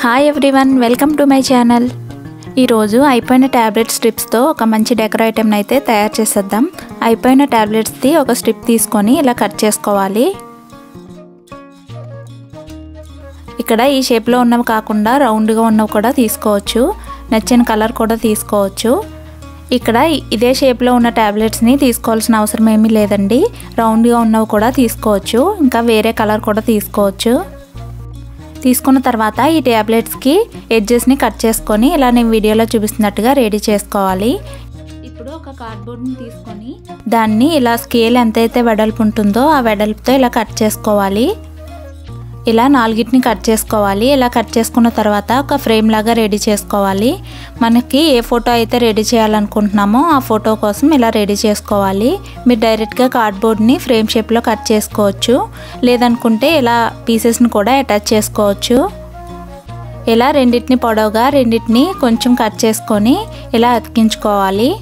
Hi everyone, welcome to my channel. ఈరోజు అయిపోయిన tablet స్ట్రిప్స్తో ఒక మంచి డెకర్ ఐటెం అయితే తయారు చేసేద్దాం. అయిపోయిన ట్యాబ్లెట్స్ది ఒక స్ట్రిప్ తీసుకొని ఇలా కట్ చేసుకోవాలి. ఇక్కడ ఈ షేప్లో ఉన్నవి కాకుండా రౌండ్గా ఉన్నవి కూడా తీసుకోవచ్చు. నచ్చిన కలర్ కూడా తీసుకోవచ్చు. ఇక్కడ ఇదే షేప్లో ఉన్న ట్యాబ్లెట్స్ని తీసుకోవాల్సిన అవసరం ఏమీ లేదండి. రౌండ్గా ఉన్నవి కూడా తీసుకోవచ్చు, ఇంకా వేరే కలర్ కూడా తీసుకోవచ్చు. తీసుకున్న తర్వాత ఈ ట్యాబ్లెట్స్కి ఎడ్జెస్ని కట్ చేసుకొని ఇలా నేను వీడియోలో చూపిస్తున్నట్టుగా రెడీ చేసుకోవాలి. ఇప్పుడు ఒక కార్డ్బోర్డ్ని తీసుకొని దాన్ని ఇలా స్కేల్ ఎంతైతే వెడల్పు ఉంటుందో ఆ వెడల్పుతో ఇలా కట్ చేసుకోవాలి. ఇలా 4ని కట్ చేసుకోవాలి. ఇలా కట్ చేసుకున్న తర్వాత ఒక ఫ్రేమ్ లాగా రెడీ చేసుకోవాలి. మనకి ఏ ఫోటో అయితే రెడీ చేయాలనుకుంటున్నామో ఆ ఫోటో కోసం ఇలా రెడీ చేసుకోవాలి. మీరు డైరెక్ట్గా కార్డ్బోర్డ్ని ఫ్రేమ్ షేప్లో కట్ చేసుకోవచ్చు, లేదనుకుంటే ఇలా పీసెస్ని కూడా అటాచ్ చేసుకోవచ్చు. ఇలా రెండింటిని పొడవుగా రెండింటిని కొంచెం కట్ చేసుకొని ఇలా అతికించుకోవాలి.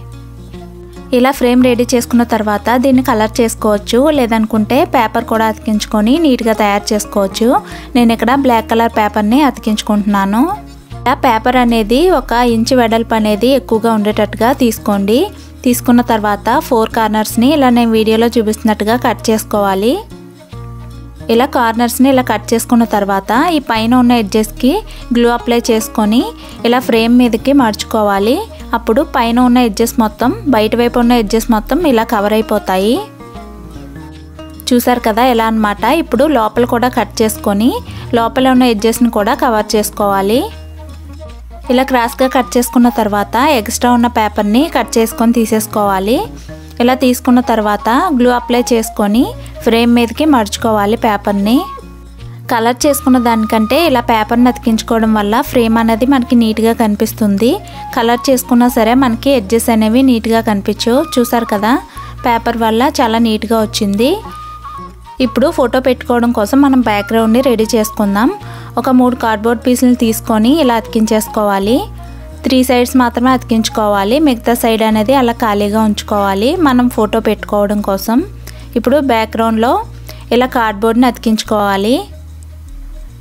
ఇలా ఫ్రేమ్ రెడీ చేసుకున్న తర్వాత దీన్ని కలర్ చేసుకోవచ్చు, లేదనుకుంటే పేపర్ కూడా అతికించుకొని నీట్గా తయారు చేసుకోవచ్చు. నేను ఇక్కడ బ్లాక్ కలర్ పేపర్ని అతికించుకుంటున్నాను. ఇలా పేపర్ అనేది 1 ఇంచు వెడల్పు అనేది ఎక్కువగా ఉండేటట్టుగా తీసుకోండి. తీసుకున్న తర్వాత 4 కార్నర్స్ని ఇలా నేను వీడియోలో చూపిస్తున్నట్టుగా కట్ చేసుకోవాలి. ఇలా కార్నర్స్ని ఇలా కట్ చేసుకున్న తర్వాత ఈ పైన ఉన్న ఎడ్జెస్కి గ్లూ అప్లై చేసుకొని ఇలా ఫ్రేమ్ మీదకి మర్చుకోవాలి. అప్పుడు పైన ఉన్న ఎడ్జెస్ మొత్తం, బయట వైపు ఉన్న ఎడ్జెస్ మొత్తం ఇలా కవర్ అయిపోతాయి. చూసారు కదా ఎలా అన్నమాట. ఇప్పుడు లోపల కూడా కట్ చేసుకొని లోపల ఉన్న ఎడ్జెస్ని కూడా కవర్ చేసుకోవాలి. ఇలా క్రాస్గా కట్ చేసుకున్న తర్వాత ఎక్స్ట్రా ఉన్న పేపర్ని కట్ చేసుకొని తీసేసుకోవాలి. ఇలా తీసుకున్న తర్వాత గ్లూ అప్లై చేసుకొని ఫ్రేమ్ మీదకి మర్చుకోవాలి పేపర్ని. కలర్ చేసుకున్న దానికంటే ఇలా పేపర్ని అతికించుకోవడం వల్ల ఫ్రేమ్ అనేది మనకి నీట్గా కనిపిస్తుంది. కలర్ చేసుకున్నా సరే మనకి ఎడ్జెస్ అనేవి నీట్గా కనిపించవు. చూసారు కదా, పేపర్ వల్ల చాలా నీట్గా వచ్చింది. ఇప్పుడు ఫోటో పెట్టుకోవడం కోసం మనం బ్యాక్గ్రౌండ్ని రెడీ చేసుకుందాం. ఒక 3 కార్డ్బోర్డ్ పీసులు తీసుకొని ఇలా అతికించేసుకోవాలి. 3 సైడ్స్ మాత్రమే అతికించుకోవాలి, మిగతా సైడ్ అనేది అలా ఖాళీగా ఉంచుకోవాలి మనం ఫోటో పెట్టుకోవడం కోసం. ఇప్పుడు బ్యాక్గ్రౌండ్లో ఇలా కార్డ్బోర్డ్ని అతికించుకోవాలి.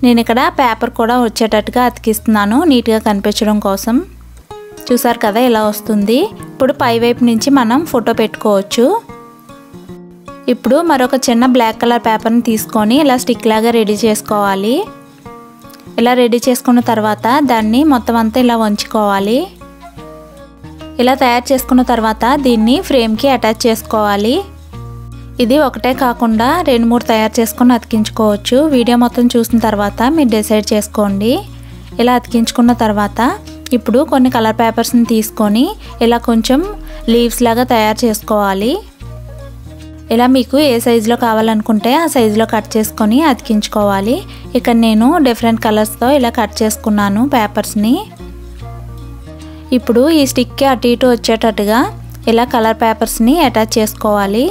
నేను ఇక్కడ పేపర్ కూడా వచ్చేటట్టుగా అతికిస్తున్నాను నీట్గా కనిపించడం కోసం. చూసారు కదా ఇలా వస్తుంది. ఇప్పుడు పైవైపు నుంచి మనం ఫోటో పెట్టుకోవచ్చు. ఇప్పుడు మరొక చిన్న బ్లాక్ కలర్ పేపర్ని తీసుకొని ఇలా స్టిక్ లాగా రెడీ చేసుకోవాలి. ఇలా రెడీ చేసుకున్న తర్వాత దాన్ని మొత్తం అంతా ఇలా వంచుకోవాలి. ఇలా తయారు చేసుకున్న తర్వాత దీన్ని ఫ్రేమ్కి అటాచ్ చేసుకోవాలి. ఇది ఒకటే కాకుండా 2-3 తయారు చేసుకొని అతికించుకోవచ్చు. వీడియో మొత్తం చూసిన తర్వాత మీరు డిసైడ్ చేసుకోండి. ఇలా అతికించుకున్న తర్వాత ఇప్పుడు కొన్ని కలర్ పేపర్స్ని తీసుకొని ఇలా కొంచెం లీవ్స్ లాగా తయారు చేసుకోవాలి. ఇలా మీకు ఏ సైజులో కావాలనుకుంటే ఆ సైజులో కట్ చేసుకొని అతికించుకోవాలి. ఇక్కడ నేను డిఫరెంట్ కలర్స్తో ఇలా కట్ చేసుకున్నాను పేపర్స్ని. ఇప్పుడు ఈ స్టిక్కి అటు ఇటు వచ్చేటట్టుగా ఇలా కలర్ పేపర్స్ని అటాచ్ చేసుకోవాలి.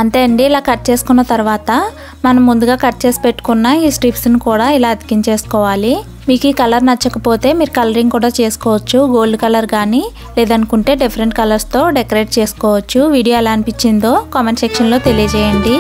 అంతే అండి. ఇలా కట్ చేసుకున్న తర్వాత మనం ముందుగా కట్ చేసి పెట్టుకున్న ఈ స్ట్రిప్స్ని కూడా ఇలా అతికించేసుకోవాలి. మీకు ఈ కలర్ నచ్చకపోతే మీరు కలరింగ్ కూడా చేసుకోవచ్చు. గోల్డ్ కలర్ కానీ లేదనుకుంటే డిఫరెంట్ కలర్స్తో డెకరేట్ చేసుకోవచ్చు. వీడియో ఎలా అనిపించిందో కామెంట్ సెక్షన్లో తెలియజేయండి.